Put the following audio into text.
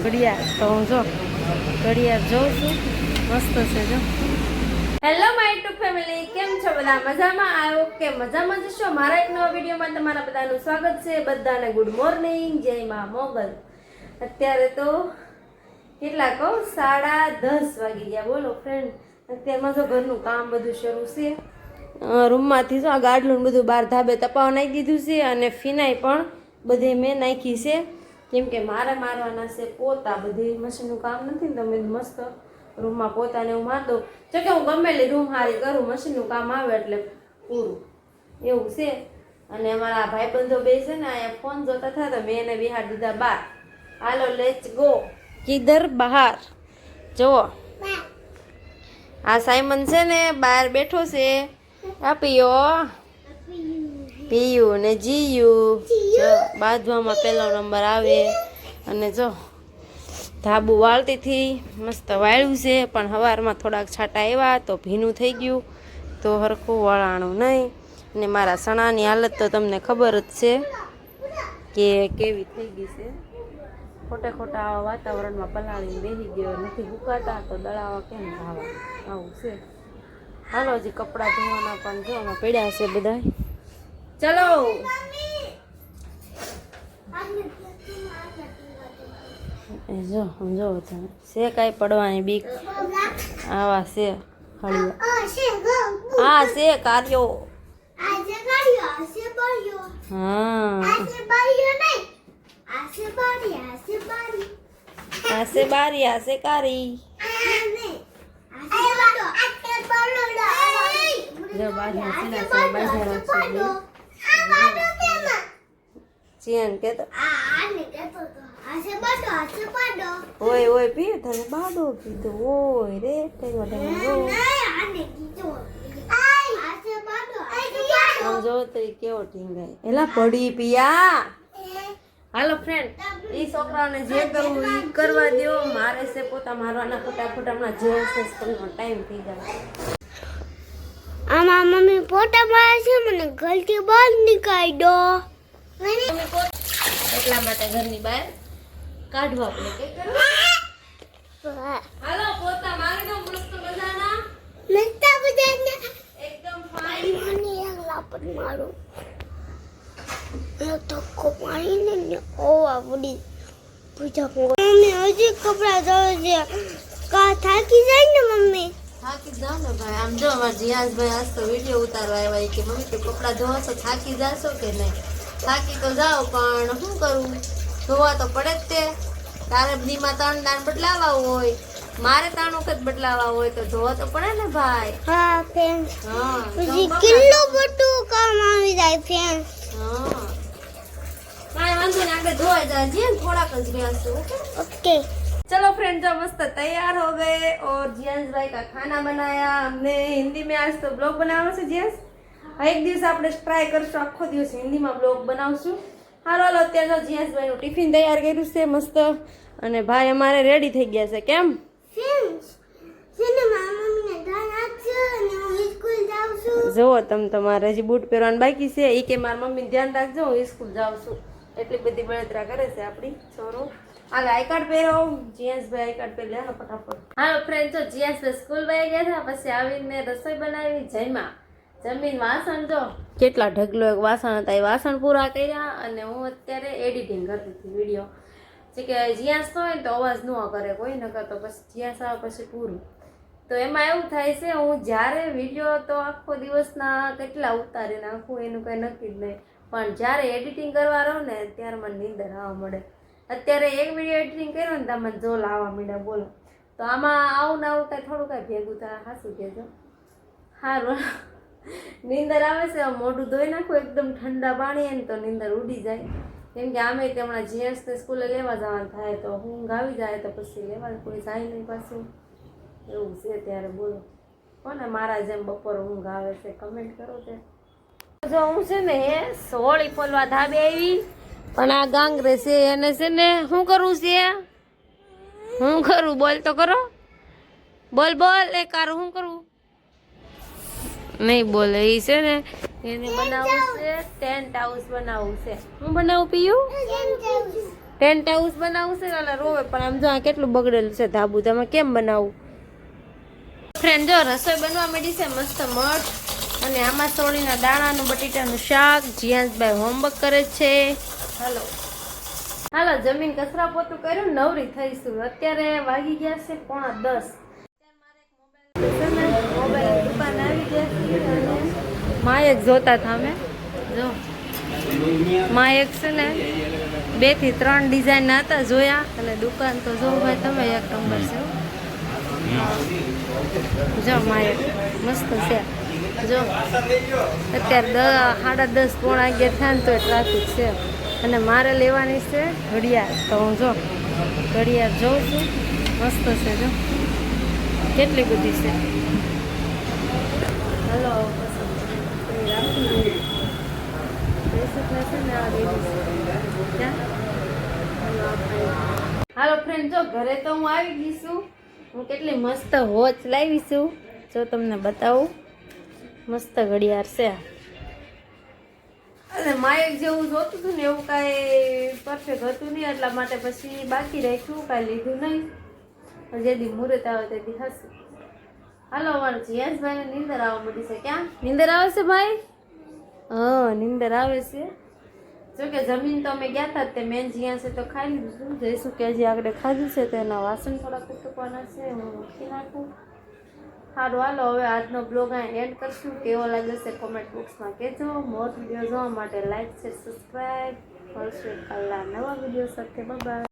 ઘડિયાળ તો હું જો ઘડિયાળ જોઉં છું, મસ્ત છે જો. હેલો માય યુટ્યુબ ફેમિલી, કેમ છો બધા? મજામાં? આ ઓકે, મજામાં જ છો. મારા એક નવા વિડીયોમાં તમારા બધાનું સ્વાગત છે. બધાને ગુડ મોર્નિંગ, જય મા મોગલ. અત્યારે તો કેટલા કહું, 10:30 વાગી ગયા. બોલો ફ્રેન્ડ, અત્યારમાં જો ઘરનું કામ બધું શરૂ છે. રૂમમાંથી જો આ ગાડલું બધું બહાર ધાબે તપાવવા નાખી દીધું છે, અને ફિનાઈ પણ બધે મેં નાખી છે, કેમ કે મારે મારવાના છે પોતા. બધી મશીનનું કામ નથી ને, તમે મસ્ત રૂમમાં પોતાને હું માર દઉં. જો કે હું ગમેલી રૂમ હારી કરું, મશીનનું કામ આવે એટલે પૂરું એવું છે. અને અમારા ભાઈબંધો બે છે ને, અહીંયા ફોન જોતા હતા તો મેં એને બિહાર દીધા બહાર. હાલો લેટ્સ ગો. કિધર? બહાર. જુઓ આ સાયમન છે ને બહાર બેઠો છે. આ પીયું ને જીયું જો બાંધવામાં પહેલો નંબર આવે. અને જો ધાબુ વાળતીથી મસ્ત વાળ્યું છે, પણ સવારમાં થોડાક છાંટા આવ્યા તો ભીનું થઈ ગયું, તો હરખું વળાણું નહીં. ને મારા સણાની હાલત તો તમને ખબર જ છે કે કેવી થઈ ગઈ છે. ખોટે ખોટા આવા વાતાવરણમાં પલાળીને બેસી ગયો, નથી હુકાતા તો દળાવા કેમ ખાવા, આવું છે. હાલો હજી કપડાં ધોવાના પણ જો આમાં પડ્યા છે બધા. ચલો જો સમજો તમે છે કાંઈ પડવાની બીક? આવા છે હળિયા, હા છે કાર્યો. હા આસે બારી આસે કારી. જો બાજુ સીના બાજુ ચિયન કે તો ઓય ઓય પી તને બાડો કીધો ઓય રે કઈ વાટે સમજો તો કેવો ટીંગાય એલા પડી પિયા. હાલો ફ્રેન્ડ, એ છોકરાઓને જે કરવું એ કરવા દો. મારે છે પોતા મારવાના ફટાફટ, હમણાં જે કરવાનો ટાઈમ થઈ જાય. આમાં મમ્મી પોતા મારે છે, મને ઘરથી બહાર નીકાળી દો. એટલા માટે ઘરની બહાર કાઢવા આપણે કઈ કરવા. હાલો પોતા મારી દો મસ્ત મજાના. મસ્તા બજારના એકદમ ફાઇન. મને એક લાપટ મારો તો કો પાણી ને ઓવા બડી પૂજા મમ્મી હજી કપડા ધોવે છે. કા થાકી જાય ને મમ્મી? થાકી જાવ ને ભાઈ. આમ જો અમારા જીયાસભાઈ આજ તો વિડીયો ઉતારવા આવ્યા કે મમ્મી તો કપડા ધોવા છો, થાકી જાશો કે નહીં? થાકી તો જાઓ, પણ શું કરું, ધોવા તો પડે જ તે. તારે દીમાં 3 દાન બદલાવા હોય, મારે 3 વખત બદલાવા હોય, તો ધોવા તો પડે ને ભાઈ. હા ફેન. હા પછી કિલ્લો બધું કામ આવી જાય ફેન. હા કાંઈ વાંધો નહીં, આપણે ધોવા જાય છે, થોડાક જ રહ્યા છે. ओके चलो फ्रेंड, जो मस्त तैयार हो गए और जियांश भाई का खाना बनाया हमने हिंदी में. आज तो ब्लॉग बनावવાનો છે जियांश. એક દિવસ આપણે ટ્રાય કરશું, આખો દિવસ હિન્દીમાં બ્લોગ બનાવશું. હાલો હાલો અત્યારે તો જીયાશ ભાઈનું ટિફિન તૈયાર કર્યું છે મસ્ત, અને ભાઈ અમારે રેડી થઈ ગયા છે. કેમ ફેન સિનેમા મમ્મીને ધાન આપજો અને હું સ્કૂલ જાઉં છું. જુઓ તમે, તમારે હજી બૂટ પહેરવાનું બાકી છે. એ કે મારી મમ્મીને ધ્યાન રાખજો, હું સ્કૂલ જાઉં છું. એટલી બધી બળતરા કરે છે આપણી છોરો. હાલ આઈ કાર્ડ પહેરો. જીયાસભાઈ આઈ કાર્ડ પહેરી લે ફટાફટ. હાલો ફ્રેન્ડ, જો જીયાસભાઈ સ્કૂલ વહી ગયા હતા, પછી આવીને રસોઈ બનાવી, જમીન વાસણ જો કેટલા ઢગલો એક વાસણ હતા, એ વાસણ પૂરા કર્યા. અને હું અત્યારે એડિટિંગ કરતી હતી વિડીયો. જે કે જીયાસ તો હોય ને તો અવાજ ન કરે કોઈ, ન કરતો પછી જીયાસ આવે પછી પૂરું. તો એમાં એવું થાય છે, હું જ્યારે વિડીયો તો આખો દિવસના કેટલા ઉતારી નાખું એનું કંઈ નક્કી જ નહીં, પણ જ્યારે એડિટિંગ કરવા રહું ને ત્યારે મને નીંદર આવવા મળે. અત્યારે એક વિડીયો એડિટિંગ કર્યો ને તો મને જોલ આવવા માંડ્યા. બોલો, તો આમાં આવું ને આવું કાંઈ થોડું કાંઈ ભેગું થાય. હાસું કહેજો. સારું નીંદર આવે છે. મોઢું ધોઈ નાખું એકદમ ઠંડા પાણી ને તો નીંદર ઉડી જાય. કેમ કે આમે હમણાં જીએસને સ્કૂલે લેવા જવાનું થાય, તો ઊંઘ આવી જાય તો પછી લેવાનું કોઈ જાય નહીં પાછું. એવું છે ત્યારે. બોલો કોને મારા જેમ બપોર ઊંઘ આવે છે? કમેન્ટ કરો તે. જો હું છે ને સોળી ફોલવા ધાબે આવી, પણ આ ગાંગરે છે એને છે ને શું કરવું છે? હું કરું? બોલ તો કરો, બોલ બોલ. એ કારું શું કરવું? નહીં બોલે. એ છે ને એને બનાવવું છે ટેન્ટ હાઉસ બનાવવું છે. હું બનાવું પીયું? ટેન્ટ હાઉસ બનાવવું છે ને એટલે રોવે પણ આમ જો આ કેટલું બગડેલું છે ધાબુ તમે કેમ બનાવું ફ્રેન્ડ જો રસોઈ બનવા માંડી છે મસ્ત મઠ અને આમાં સોળીના દાણાનું બટેટાનું શાક જીયાંશભાઈ હોમવર્ક કરે છે હાલો જમીન કચરા પોતું કર્યું નવરી થઈશું અત્યારે વાગી ગયા છે 9:30 મોબાઈલ દુકાન આવી ગયા છે માયક જોતા હતા અમે જો માયક છે ને 2 થી 3 ડિઝાઇન હતા જોયા અને દુકાન તો જો ભાઈ તમે એક નંબર છે જો માયક મસ્ત છે જો અત્યારે 10:30 પોણા 11 થાય ને તો ટ્રાફિક છે અને મારે લેવાની છે ઘડિયાળ તો હું જો ઘડિયાળ જોઉં છું મસ્ત છે જો કેટલી બધી છે હલો હાલો ફ્રેન્ડ જો ઘરે તો હું આવી ગઈ છું હું કેટલી મસ્ત વોચ લાવી છું જો તમને બતાવું મસ્ત ઘડિયાળ છે અને માયક જેવું જોતું હતું ને એવું કાંઈ પરફેક્ટ હતું નહીં એટલા માટે પછી બાકી રાખ્યું કાંઈ લીધું નહીં જેથી મુહૂર્ત આવે તેથી હશે હાલો અમારે જીયાસભાઈને નીંદર આવવા મળી છે ક્યાં નીંદર આવે છે ભાઈ હા નીંદર આવે છે જોકે જમીન તો અમે ગયા હતા તે મેન જ્યાં છે તો ખાઈ લીધું જઈશું કે હજી આગળ ખાધું છે તો એના વાસણ થોડાક ઉટકવાના છે હું મૂકી નાખું સારું હાલો હવે આજનો બ્લોગ અહીં એન્ડ કરશું કેવો લાગે છે કોમેન્ટ બોક્સમાં કહેજો મોર વિડીયો જોવા માટે લાઈક શેર સબસ્ક્રાઈબ મળશું કાલના નવા વિડીયો સાથે બાય.